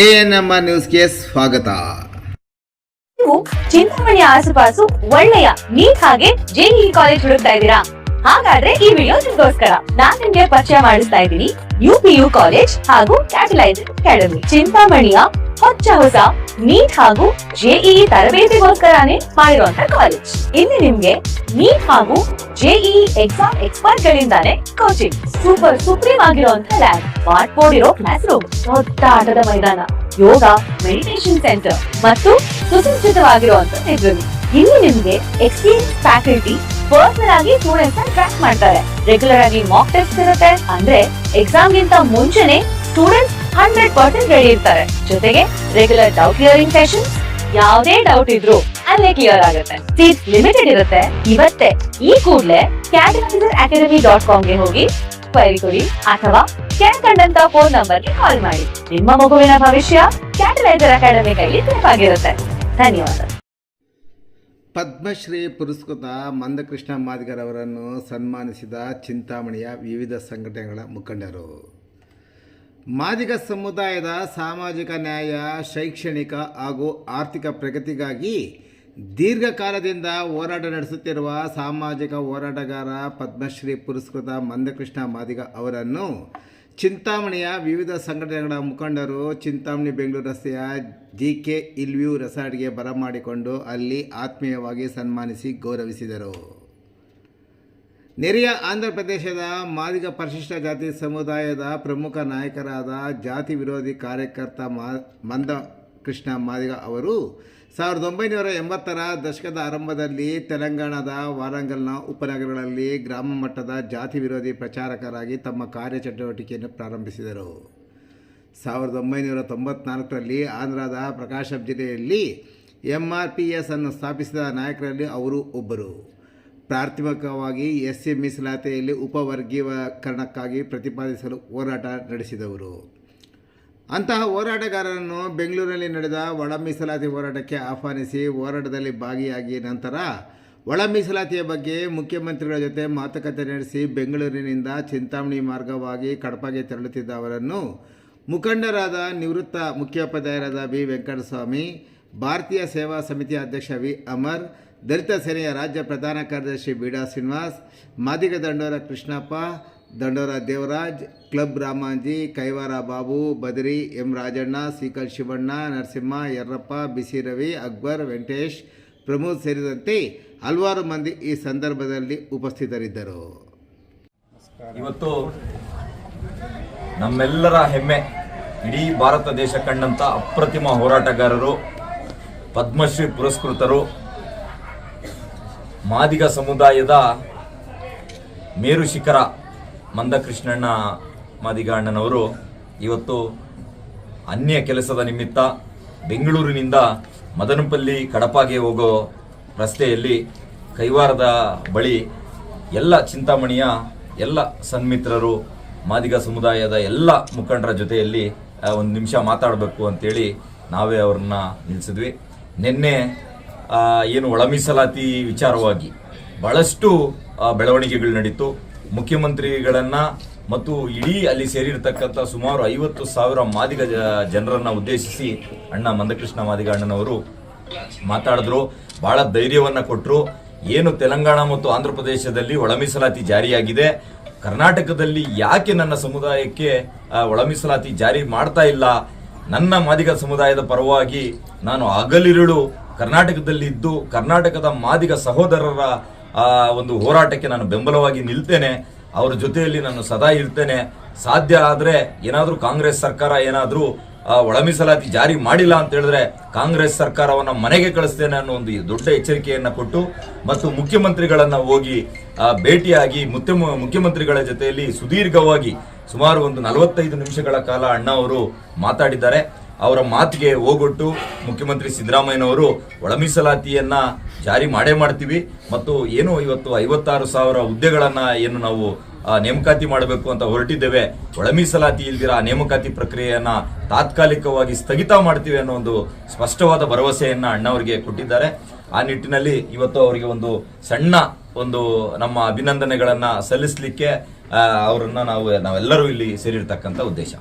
ANM ನ್ಯೂಸ್ಗೆ ಸ್ವಾಗತ. ನೀವು ಚಿಂತಾಮಣಿಯ ಆಸುಪಾಸು ಒಳ್ಳೆಯ ನೀಟ್ ಹಾಗೆ ಜೆಇಇ ಕಾಲೇಜ್ ಹುಡುಕ್ತಾ ಇದ್ದೀರಾ? ಹಾಗಾದ್ರೆ ಈ ವಿಡಿಯೋ ನಿಮಗೋಸ್ಕರ. ನಾನ್ ನಿಮ್ಗೆ ಪರಿಚಯ ಮಾಡಿಸ್ತಾ ಇದ್ದೀನಿ UPU ಕಾಲೇಜ್ ಹಾಗೂ ಕ್ಯಾಟಲೈಸರ್ ಅಕಾಡೆಮಿ. ಚಿಂತಾಮಣಿಯ ಹೊಸ ನೀಟ್ ಹಾಗೂ ಜೆಇಇ ತರಬೇತಿಗೋಸ್ಕರನೇ ಮಾಡಿರುವಂತ ಕಾಲೇಜ್. ಇಲ್ಲಿ ನಿಮ್ಗೆ ನೀಟ್ ಹಾಗೂ ಜೆಇಇ ಎಕ್ಸಾಮ್ ಎಕ್ಸ್ಪರ್ಟ್ ಗಳಿಂದಾನೇ ಕೋಚಿಂಗ್, ಸೂಪರ್ ಸುಪ್ರೀಂ ಆಗಿರುವಂತ ಲ್ಯಾಬ್, ಸ್ಮಾರ್ಟ್ ಬೋರ್ಡ್ ಇರೋ ಕ್ಲಾಸ್ ರೂಮ್, ದೊಡ್ಡ ಆಟದ ಮೈದಾನ, ಯೋಗ, ಮೆಡಿಟೇಷನ್ ಸೆಂಟರ್ ಮತ್ತು ಸುಸಜ್ಜಿತವಾಗಿರುವಂತ ಲೈಬ್ರರಿ. ಇಲ್ಲಿ ನಿಮ್ಗೆ ಎಕ್ಸ್ಪೀರಿಯನ್ಸ್ ಫ್ಯಾಕಲ್ಟಿ ಪರ್ಸನಲ್ ಆಗಿ ಸ್ಟೂಡೆಂಟ್ಸ್ ನ ಟ್ರ್ಯಾಕ್ ಮಾಡ್ತಾರೆ. ರೆಗ್ಯುಲರ್ ಆಗಿ ಮಾಕ್ ಟೆಸ್ಟ್ ಇರುತ್ತೆ, ಅಂದ್ರೆ ಎಕ್ಸಾಮ್ ಗಿಂತ ಮುಂಚೆನೆ ಸ್ಟೂಡೆಂಟ್ಸ್ 100% ರೆಡಿ ಇರ್ತಾರೆ. ಜೊತೆಗೆ ರೆಗ್ಯುಲರ್ ಡೌಟ್ ಕ್ಲಿಯರಿಂಗ್ ಸೆಷನ್ಸ್, ಯಾವುದೇ ಡೌಟ್ ಇದ್ರು ಅಲ್ಲೇ ಕ್ಲಿಯರ್ ಆಗುತ್ತೆ. ಸೀಟ್ ಲಿಮಿಟೆಡ್ ಇರುತ್ತೆ. ಇವತ್ತೇ ಈ ಕೂಡಲೇ catalyzeracademy.com ಗೆ ಹೋಗಿ ಕ್ವೈರಿ ಕೊಡಿ ಅಥವಾ ಕೆಳಕಂಡಂತ ಫೋನ್ ನಂಬರ್ಗೆ ಕಾಲ್ ಮಾಡಿ. ನಿಮ್ಮ ಮಗುವಿನ ಭವಿಷ್ಯ ಕ್ಯಾಟಲೈಸರ್ ಅಕಾಡೆಮಿ ಕೈಲಿ ಸೇಫ್ ಆಗಿರುತ್ತೆ. ಧನ್ಯವಾದ. ಪದ್ಮಶ್ರೀ ಪುರಸ್ಕೃತ ಮಂದಕೃಷ್ಣ ಮಾದಿಗರ್ ಅವರನ್ನು ಸನ್ಮಾನಿಸಿದ ಚಿಂತಾಮಣಿಯ ವಿವಿಧ ಸಂಘಟನೆಗಳ ಮುಖಂಡರು. ಮಾದಿಗ ಸಮುದಾಯದ ಸಾಮಾಜಿಕ ನ್ಯಾಯ, ಶೈಕ್ಷಣಿಕ ಹಾಗೂ ಆರ್ಥಿಕ ಪ್ರಗತಿಗಾಗಿ ದೀರ್ಘಕಾಲದಿಂದ ಹೋರಾಟ ನಡೆಸುತ್ತಿರುವ ಸಾಮಾಜಿಕ ಹೋರಾಟಗಾರ ಪದ್ಮಶ್ರೀ ಪುರಸ್ಕೃತ ಮಂದಕೃಷ್ಣ ಮಾದಿಗ ಅವರನ್ನು ಚಿಂತಾಮಣಿಯ ವಿವಿಧ ಸಂಘಟನೆಗಳ ಮುಖಂಡರು ಚಿಂತಾಮಣಿ ಬೆಂಗಳೂರು ರಸ್ತೆಯ JK ಹಿಲ್ವ್ಯೂ ರೆಸಾರ್ಟ್ಗೆ ಬರಮಾಡಿಕೊಂಡು ಅಲ್ಲಿ ಆತ್ಮೀಯವಾಗಿ ಸನ್ಮಾನಿಸಿ ಗೌರವಿಸಿದರು. ನೆರೆಯ ಆಂಧ್ರ ಪ್ರದೇಶದ ಮಾದಿಗ ಪರಿಶಿಷ್ಟ ಜಾತಿ ಸಮುದಾಯದ ಪ್ರಮುಖ ನಾಯಕರಾದ ಜಾತಿ ವಿರೋಧಿ ಕಾರ್ಯಕರ್ತ ಮಂದಕೃಷ್ಣ ಮಾದಿಗ ಅವರು 1980ರ ದಶಕದ ಆರಂಭದಲ್ಲಿ ತೆಲಂಗಾಣದ ವಾರಂಗಲ್ನ ಉಪನಗರಗಳಲ್ಲಿ ಗ್ರಾಮ ಮಟ್ಟದ ಜಾತಿ ವಿರೋಧಿ ಪ್ರಚಾರಕರಾಗಿ ತಮ್ಮ ಕಾರ್ಯಚಟುವಟಿಕೆಯನ್ನು ಪ್ರಾರಂಭಿಸಿದರು. 1994ರಲ್ಲಿ ಆಂಧ್ರದ ಪ್ರಕಾಶಂ ಜಿಲ್ಲೆಯಲ್ಲಿ MRPS ಅನ್ನು ಸ್ಥಾಪಿಸಿದ ನಾಯಕರಲ್ಲಿ ಅವರು ಒಬ್ಬರು. ಪ್ರಾಥಮಿಕವಾಗಿ SC ಮೀಸಲಾತಿಯಲ್ಲಿ ಉಪವರ್ಗೀಕರಣಕ್ಕಾಗಿ ಪ್ರತಿಪಾದಿಸಲು ಹೋರಾಟ ನಡೆಸಿದವರು. ಅಂತಹ ಹೋರಾಟಗಾರರನ್ನು ಬೆಂಗಳೂರಿನಲ್ಲಿ ನಡೆದ ಒಳ ಮೀಸಲಾತಿ ಹೋರಾಟಕ್ಕೆ ಆಹ್ವಾನಿಸಿ ಹೋರಾಟದಲ್ಲಿ ಭಾಗಿಯಾಗಿ ನಂತರ ಒಳ ಮೀಸಲಾತಿಯ ಬಗ್ಗೆ ಮುಖ್ಯಮಂತ್ರಿಗಳ ಜೊತೆ ಮಾತುಕತೆ ನಡೆಸಿ ಬೆಂಗಳೂರಿನಿಂದ ಚಿಂತಾಮಣಿ ಮಾರ್ಗವಾಗಿ ಕಡಪಗೆ ತೆರಳುತ್ತಿದ್ದ ಅವರನ್ನು ಮುಖಂಡರಾದ ನಿವೃತ್ತ ಮುಖ್ಯೋಪಾಧ್ಯಾಯರಾದ B. ವೆಂಕಟಸ್ವಾಮಿ, ಭಾರತೀಯ ಸೇವಾ ಸಮಿತಿಯ ಅಧ್ಯಕ್ಷ V. ಅಮರ್, ದಲಿತ ಸೇನೆಯ ರಾಜ್ಯ ಪ್ರಧಾನ ಕಾರ್ಯದರ್ಶಿ ಬೀಡಾ ಶ್ರೀನಿವಾಸ್, ಮಾದಿಗ ದಂಡೋರ ಕೃಷ್ಣಪ್ಪ, ದಂಡೋರ ದೇವರಾಜ್, ಕ್ಲಬ್ ರಾಮಾಂಜಿ, ಕೈವಾರ ಬಾಬು, ಬದರಿ, M. ರಾಜಣ್ಣ, ಸೀಕಲ್ ಶಿವಣ್ಣ, ನರಸಿಂಹ, ಯರ್ರಪ್ಪ, ಬಿಸಿ ರವಿ, ಅಕ್ಬರ್, ವೆಂಕಟೇಶ್, ಪ್ರಮೋದ್ ಸೇರಿದಂತೆ ಹಲವಾರು ಮಂದಿ ಈ ಸಂದರ್ಭದಲ್ಲಿ ಉಪಸ್ಥಿತರಿದ್ದರು. ಇವತ್ತು ನಮ್ಮೆಲ್ಲರ ಹೆಮ್ಮೆ, ಇಡೀ ಭಾರತ ದೇಶ ಕಂಡಂತ ಅಪ್ರತಿಮ ಹೋರಾಟಗಾರರು, ಪದ್ಮಶ್ರೀ ಪುರಸ್ಕೃತರು, ಮಾದಿಗ ಸಮುದಾಯದ ಮೇರು ಶಿಖರ ಮಂದಕೃಷ್ಣಣ್ಣ ಮಾದಿಗ ಅಣ್ಣನವರು ಇವತ್ತು ಅನ್ಯ ಕೆಲಸದ ನಿಮಿತ್ತ ಬೆಂಗಳೂರಿನಿಂದ ಮದನಪಲ್ಲಿ ಕಡಪಗೆ ಹೋಗೋ ರಸ್ತೆಯಲ್ಲಿ ಕೈವಾರದ ಬಳಿ ಎಲ್ಲ ಚಿಂತಾಮಣಿಯ ಎಲ್ಲ ಸನ್ಮಿತ್ರರು, ಮಾದಿಗ ಸಮುದಾಯದ ಎಲ್ಲ ಮುಖಂಡರ ಜೊತೆಯಲ್ಲಿ ಒಂದು ನಿಮಿಷ ಮಾತಾಡಬೇಕು ಅಂತೇಳಿ ನಾವೇ ಅವ್ರನ್ನ ನಿಲ್ಲಿಸಿದ್ವಿ. ನಿನ್ನೆ ಏನು ಒಳ ಮೀಸಲಾತಿ ವಿಚಾರವಾಗಿ ಬಹಳಷ್ಟು ಬೆಳವಣಿಗೆಗಳು ನಡೀತು. ಮುಖ್ಯಮಂತ್ರಿಗಳನ್ನ ಮತ್ತು ಇಡೀ ಅಲ್ಲಿ ಸೇರಿರ್ತಕ್ಕಂಥ ಸುಮಾರು 50,000 ಮಾದಿಗ ಜನರನ್ನ ಉದ್ದೇಶಿಸಿ ಅಣ್ಣ ಮಂದಕೃಷ್ಣ ಮಾದಿಗ ಅಣ್ಣನವರು ಮಾತಾಡಿದ್ರು. ಬಹಳ ಧೈರ್ಯವನ್ನ ಕೊಟ್ಟರು. ಏನು ತೆಲಂಗಾಣ ಮತ್ತು ಆಂಧ್ರ ಪ್ರದೇಶದಲ್ಲಿ ಒಳ ಮೀಸಲಾತಿ ಜಾರಿಯಾಗಿದೆ, ಕರ್ನಾಟಕದಲ್ಲಿ ಯಾಕೆ ನನ್ನ ಸಮುದಾಯಕ್ಕೆ ಒಳ ಮೀಸಲಾತಿ ಜಾರಿ ಮಾಡ್ತಾ ಇಲ್ಲ? ನನ್ನ ಮಾದಿಗ ಸಮುದಾಯದ ಪರವಾಗಿ ನಾನು ಹಗಲಿರುಳು ಕರ್ನಾಟಕದಲ್ಲಿ ಇದ್ದು ಕರ್ನಾಟಕದ ಮಾದಿಗ ಸಹೋದರರ ಒಂದು ಹೋರಾಟಕ್ಕೆ ನಾನು ಬೆಂಬಲವಾಗಿ ನಿಲ್ತೇನೆ. ಅವ್ರ ಜೊತೆಯಲ್ಲಿ ನಾನು ಸದಾ ಇರ್ತೇನೆ. ಸಾಧ್ಯ ಆದರೆ ಏನಾದರೂ ಕಾಂಗ್ರೆಸ್ ಸರ್ಕಾರ ಏನಾದರೂ ಒಳ ಮೀಸಲಾತಿ ಜಾರಿ ಮಾಡಿಲ್ಲ ಅಂತ ಹೇಳಿದ್ರೆ ಕಾಂಗ್ರೆಸ್ ಸರ್ಕಾರವನ್ನ ಮನೆಗೆ ಕಳಿಸ್ತೇನೆ ಅನ್ನೋ ಒಂದು ದೊಡ್ಡ ಎಚ್ಚರಿಕೆಯನ್ನ ಕೊಟ್ಟು ಮತ್ತು ಮುಖ್ಯಮಂತ್ರಿಗಳನ್ನ ಹೋಗಿ ಭೇಟಿಯಾಗಿ ಮುಖ್ಯಮಂತ್ರಿಗಳ ಜೊತೆಯಲ್ಲಿ ಸುದೀರ್ಘವಾಗಿ ಸುಮಾರು ಒಂದು 45 ನಿಮಿಷಗಳ ಕಾಲ ಅಣ್ಣ ಅವರು ಮಾತಾಡಿದ್ದಾರೆ. ಅವರ ಮಾತಿಗೆ ಹೋಗೊಟ್ಟು ಮುಖ್ಯಮಂತ್ರಿ ಸಿದ್ದರಾಮಯ್ಯನವರು ಒಳ ಮೀಸಲಾತಿಯನ್ನ ಜಾರಿ ಮಾಡೇ ಮಾಡ್ತೀವಿ ಮತ್ತು ಏನು ಇವತ್ತು 56,000 ಹುದ್ದೆಗಳನ್ನ ಏನು ನಾವು ನೇಮಕಾತಿ ಮಾಡಬೇಕು ಅಂತ ಹೊರಟಿದ್ದೇವೆ, ಒಳ ಮೀಸಲಾತಿ ಇಲ್ದಿರ ಆ ನೇಮಕಾತಿ ಪ್ರಕ್ರಿಯೆಯನ್ನ ತಾತ್ಕಾಲಿಕವಾಗಿ ಸ್ಥಗಿತ ಮಾಡ್ತೀವಿ ಅನ್ನೋ ಒಂದು ಸ್ಪಷ್ಟವಾದ ಭರವಸೆಯನ್ನ ಅಣ್ಣವರಿಗೆ ಕೊಟ್ಟಿದ್ದಾರೆ. ಆ ನಿಟ್ಟಿನಲ್ಲಿ ಇವತ್ತು ಅವರಿಗೆ ಒಂದು ಸಣ್ಣ ಒಂದು ನಮ್ಮ ಅಭಿನಂದನೆಗಳನ್ನ ಸಲ್ಲಿಸಲಿಕ್ಕೆ ಅವರನ್ನ ನಾವೆಲ್ಲರೂ ಇಲ್ಲಿ ಸೇರಿರ್ತಕ್ಕಂಥ ಉದ್ದೇಶ.